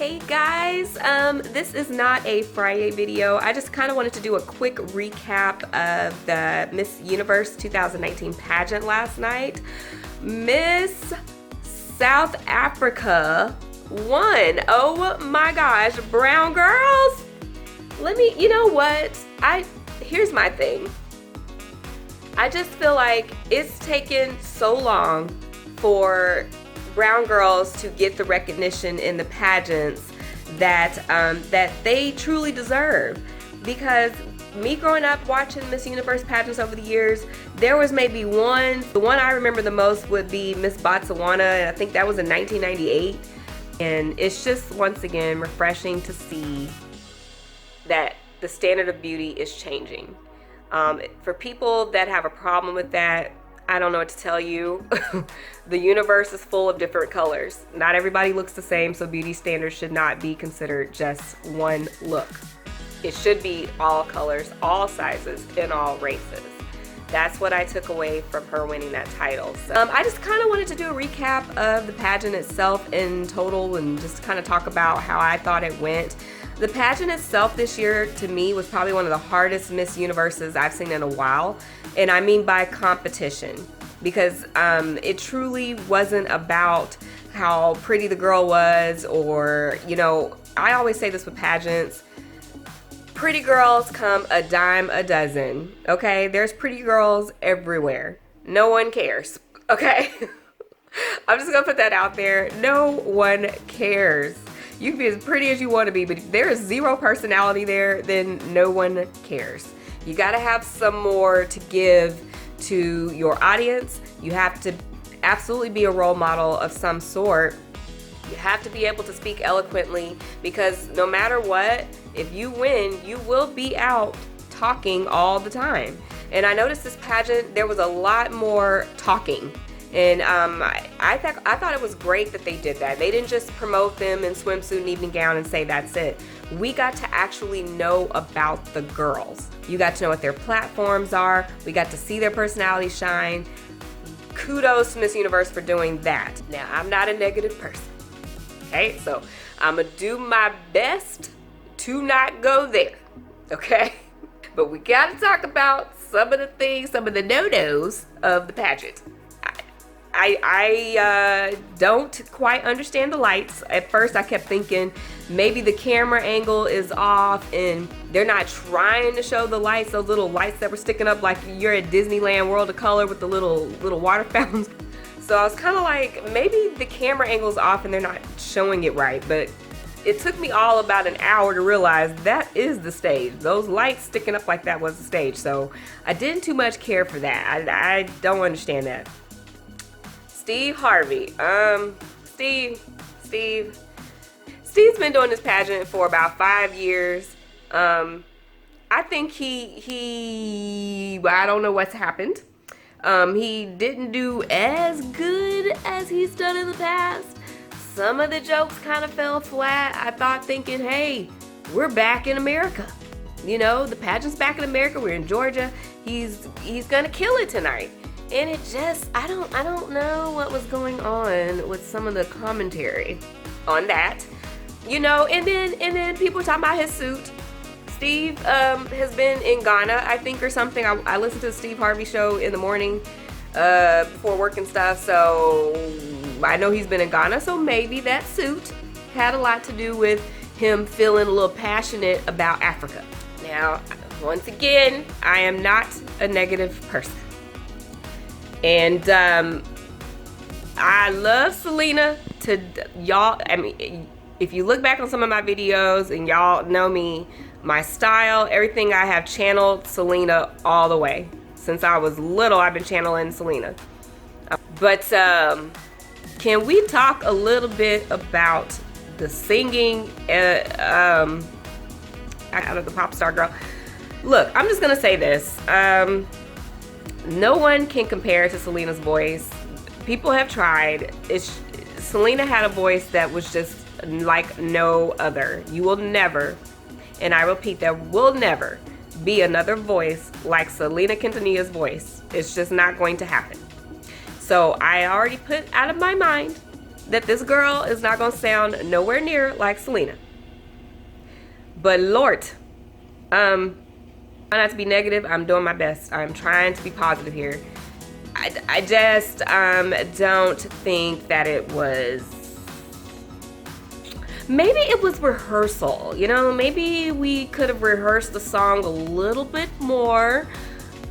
Hey guys, this is not a Friday video. I just kind of wanted to do a quick recap of the Miss Universe 2019 pageant last night. Miss South Africa won. Oh my gosh, brown girls. You know what? Here's my thing. I just feel like it's taken so long for brown girls to get the recognition in the pageants that they truly deserve. Because me growing up watching Miss Universe pageants over the years, there was maybe one. The one I remember the most would be Miss Botswana, and I think that was in 1998. And it's just, once again, refreshing to see that the standard of beauty is changing. For people that have a problem with that, I don't know what to tell you. The universe is full of different colors. Not everybody looks the same, so beauty standards should not be considered just one look. It should be all colors, all sizes, and all races. That's what I took away from her winning that title. So, I just kind of wanted to do a recap of the pageant itself in total and just kind of talk about how I thought it went. The pageant itself this year, to me, was probably one of the hardest Miss Universes I've seen in a while. And I mean by competition. Because it truly wasn't about how pretty the girl was, or, you know, I always say this with pageants. Pretty girls come a dime a dozen, okay? There's pretty girls everywhere. No one cares, okay? I'm just gonna put that out there. No one cares. You can be as pretty as you want to be, but if there is zero personality there, then no one cares. You got to have some more to give to your audience. You have to absolutely be a role model of some sort. You have to be able to speak eloquently, because no matter what, if you win, you will be out talking all the time. And I noticed this pageant, there was a lot more talking. And I thought it was great that they did that. They didn't just promote them in swimsuit and evening gown and say that's it. We got to actually know about the girls. You got to know what their platforms are. We got to see their personality shine. Kudos to Miss Universe for doing that. Now, I'm not a negative person, okay? So I'm gonna do my best to not go there, okay? But we gotta talk about some of the things, some of the no-nos of the pageant. I don't quite understand the lights. At first I kept thinking maybe the camera angle is off and they're not trying to show the lights, those little lights that were sticking up like you're at Disneyland World of Color with the little water fountains. So I was kind of like, maybe the camera angle's off and they're not showing it right. But it took me all about an hour to realize that is the stage. Those lights sticking up like that was the stage. So I didn't too much care for that. I don't understand that. Steve Harvey. Steve's been doing this pageant for about 5 years. I think I don't know what's happened. He didn't do as good as he's done in the past. Some of the jokes kind of fell flat. I thought, thinking, hey, we're back in America. You know, the pageant's back in America. We're in Georgia. He's gonna kill it tonight. And it just, I don't know what was going on with some of the commentary on that, you know. And then people were talking about his suit. Steve has been in Ghana, I think, or something. I listened to the Steve Harvey show in the morning before work and stuff, so I know he's been in Ghana. So maybe that suit had a lot to do with him feeling a little passionate about Africa. Now, once again, I am not a negative person. And I love Selena to y'all. I mean, if you look back on some of my videos and y'all know me, my style, everything, I have channeled Selena all the way. Since I was little, I've been channeling Selena. But can we talk a little bit about the singing out of the pop star girl? Look, I'm just gonna say this. No one can compare to Selena's voice. People have tried. Selena had a voice that was just like no other. You will never, and I repeat, there will never be another voice like Selena Quintanilla's voice. It's just not going to happen. So I already put out of my mind that this girl is not gonna sound nowhere near like Selena. But Lord, try not to be negative. I'm doing my best. I'm trying to be positive here. I just don't think that it was. Maybe it was rehearsal. You know, maybe we could have rehearsed the song a little bit more.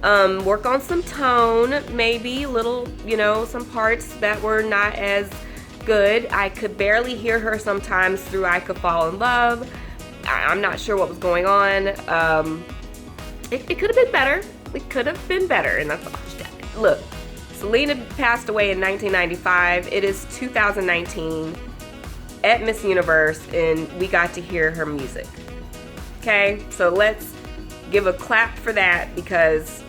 Work on some tone, maybe little, you know, some parts that were not as good. I could barely hear her sometimes through I Could Fall in Love. I'm not sure what was going on. It could have been better. It could have been better, and that's all. Look, Selena passed away in 1995. It is 2019 at Miss Universe, and we got to hear her music. Okay, so let's give a clap for that, because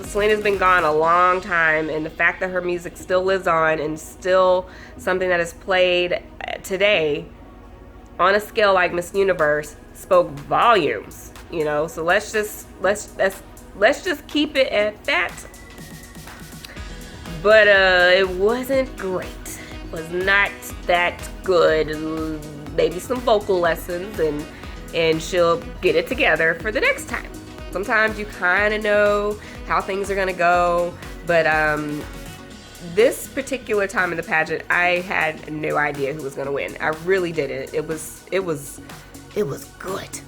Selena's been gone a long time, and the fact that her music still lives on and still something that is played today on a scale like Miss Universe spoke volumes, you know. So let's just keep it at that. But it wasn't great. It was not that good. Maybe some vocal lessons, and she'll get it together for the next time. Sometimes you kind of know how things are gonna go, but this particular time in the pageant, I had no idea who was gonna win. I really didn't. It was good.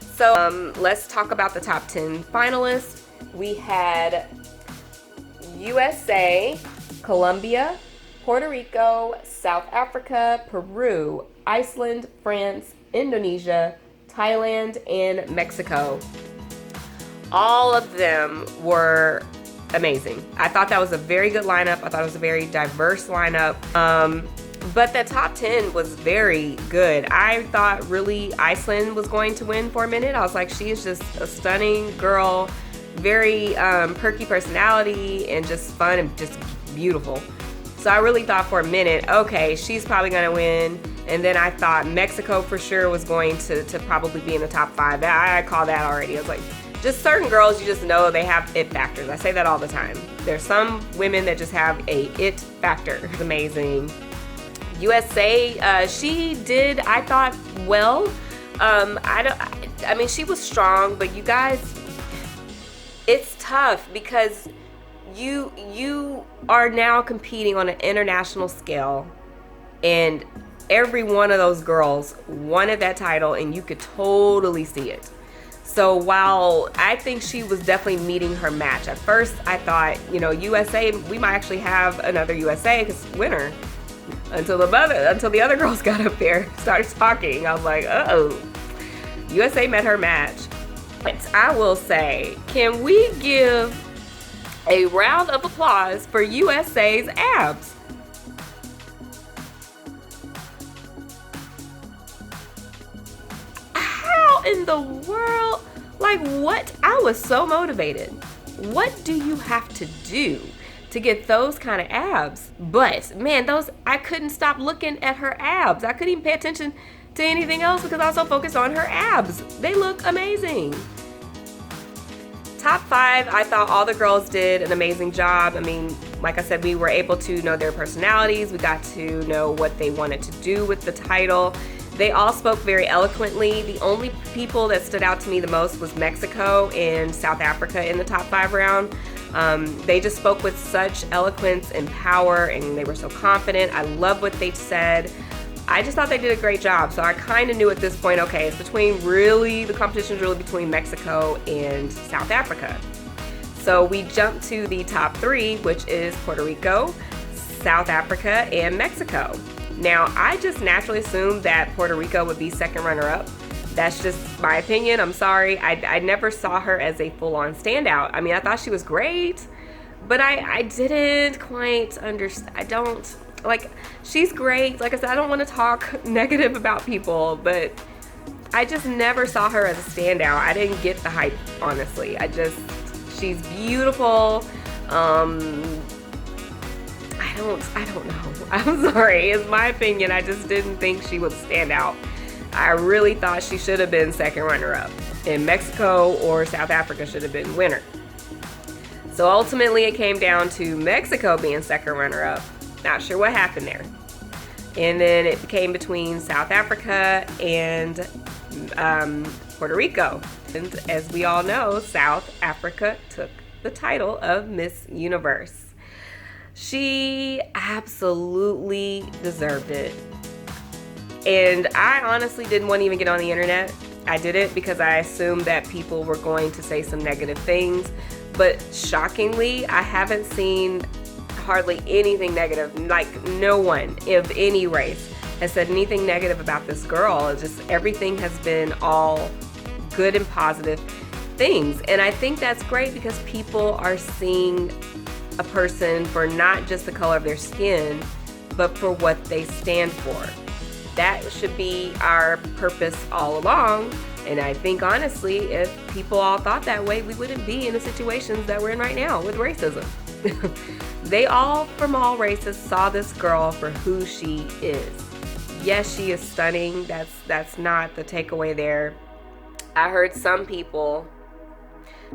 So let's talk about the top 10 finalists. We had USA, Colombia, Puerto Rico, South Africa, Peru, Iceland, France, Indonesia, Thailand, and Mexico. All of them were amazing. I thought that was a very good lineup. I thought it was a very diverse lineup. But the top 10 was very good. I thought really Iceland was going to win for a minute. I was like, she is just a stunning girl, very perky personality, and just fun and just beautiful. So I really thought for a minute, okay, she's probably gonna win. And then I thought Mexico for sure was going to probably be in the top 5. I call that already. I was like, just certain girls, you just know they have it factors. I say that all the time. There's some women that just have a it factor. It's amazing. USA, she did, I thought, well. I mean, she was strong, but you guys, it's tough because you are now competing on an international scale, and every one of those girls wanted that title, and you could totally see it. So while I think she was definitely meeting her match, at first I thought, you know, USA, we might actually have another USA winner. Until the other girls got up there, started talking, I was like, uh-oh. USA met her match. But I will say, can we give a round of applause for USA's abs? How in the world? Like, what? I was so motivated. What do you have to do to get those kind of abs? But man, I couldn't stop looking at her abs. I couldn't even pay attention to anything else because I was so focused on her abs. They look amazing. Top 5, I thought all the girls did an amazing job. I mean, like I said, we were able to know their personalities. We got to know what they wanted to do with the title. They all spoke very eloquently. The only people that stood out to me the most was Mexico and South Africa in the top 5 round. They just spoke with such eloquence and power, and they were so confident. I love what they said. I just thought they did a great job. So I kind of knew at this point, okay, it's the competition's really between Mexico and South Africa. So we jumped to the top 3, which is Puerto Rico, South Africa, and Mexico. Now, I just naturally assumed that Puerto Rico would be second runner-up. That's just my opinion. I'm sorry. I never saw her as a full-on standout. I mean, I thought she was great, but I didn't quite understand. I don't, like, she's great. Like I said, I don't want to talk negative about people, but I just never saw her as a standout. I didn't get the hype, honestly. She's beautiful. I don't know. I'm sorry. It's my opinion. I just didn't think she would stand out. I really thought she should have been second runner-up, and Mexico or South Africa should have been winner. So ultimately it came down to Mexico being second runner-up Not sure what happened there. And then it became between South Africa and Puerto Rico. And as we all know, South Africa took the title of Miss Universe. She absolutely deserved it. And I honestly didn't want to even get on the internet. I did it because I assumed that people were going to say some negative things. But shockingly, I haven't seen hardly anything negative. Like, no one of any race has said anything negative about this girl. It's just everything has been all good and positive things. And I think that's great because people are seeing a person for not just the color of their skin, but for what they stand for. That should be our purpose all along. And I think honestly, if people all thought that way, we wouldn't be in the situations that we're in right now with racism. They all, from all races, saw this girl for who she is. Yes, she is stunning. That's not the takeaway there. I heard some people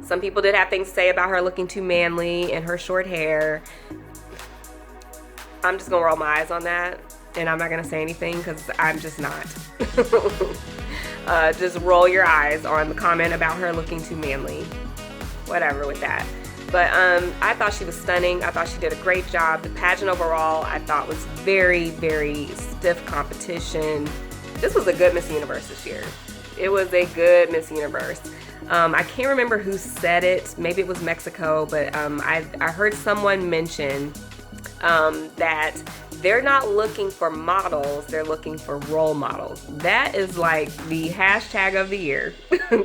did have things to say about her looking too manly and her short hair. I'm just gonna roll my eyes on that, and I'm not gonna say anything because I'm just not. Just roll your eyes on the comment about her looking too manly. Whatever with that. But I thought she was stunning. I thought she did a great job. The pageant overall, I thought, was very, very stiff competition. This was a good Miss Universe this year. It was a good Miss Universe. I can't remember who said it. Maybe it was Mexico, but I heard someone mention that they're not looking for models, they're looking for role models. That is like the hashtag of the year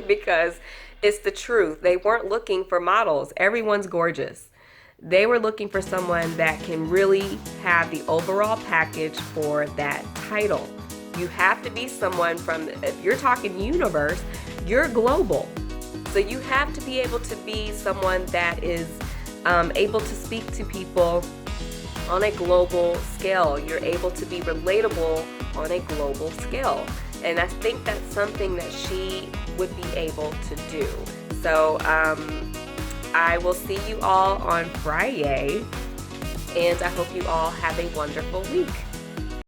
because it's the truth. They weren't looking for models. Everyone's gorgeous. They were looking for someone that can really have the overall package for that title. You have to be someone from, if you're talking universe, you're global. So you have to be able to be someone that is able to speak to people on a global scale. You're able to be relatable on a global scale. And I think that's something that she would be able to do. So I will see you all on Friday, and I hope you all have a wonderful week.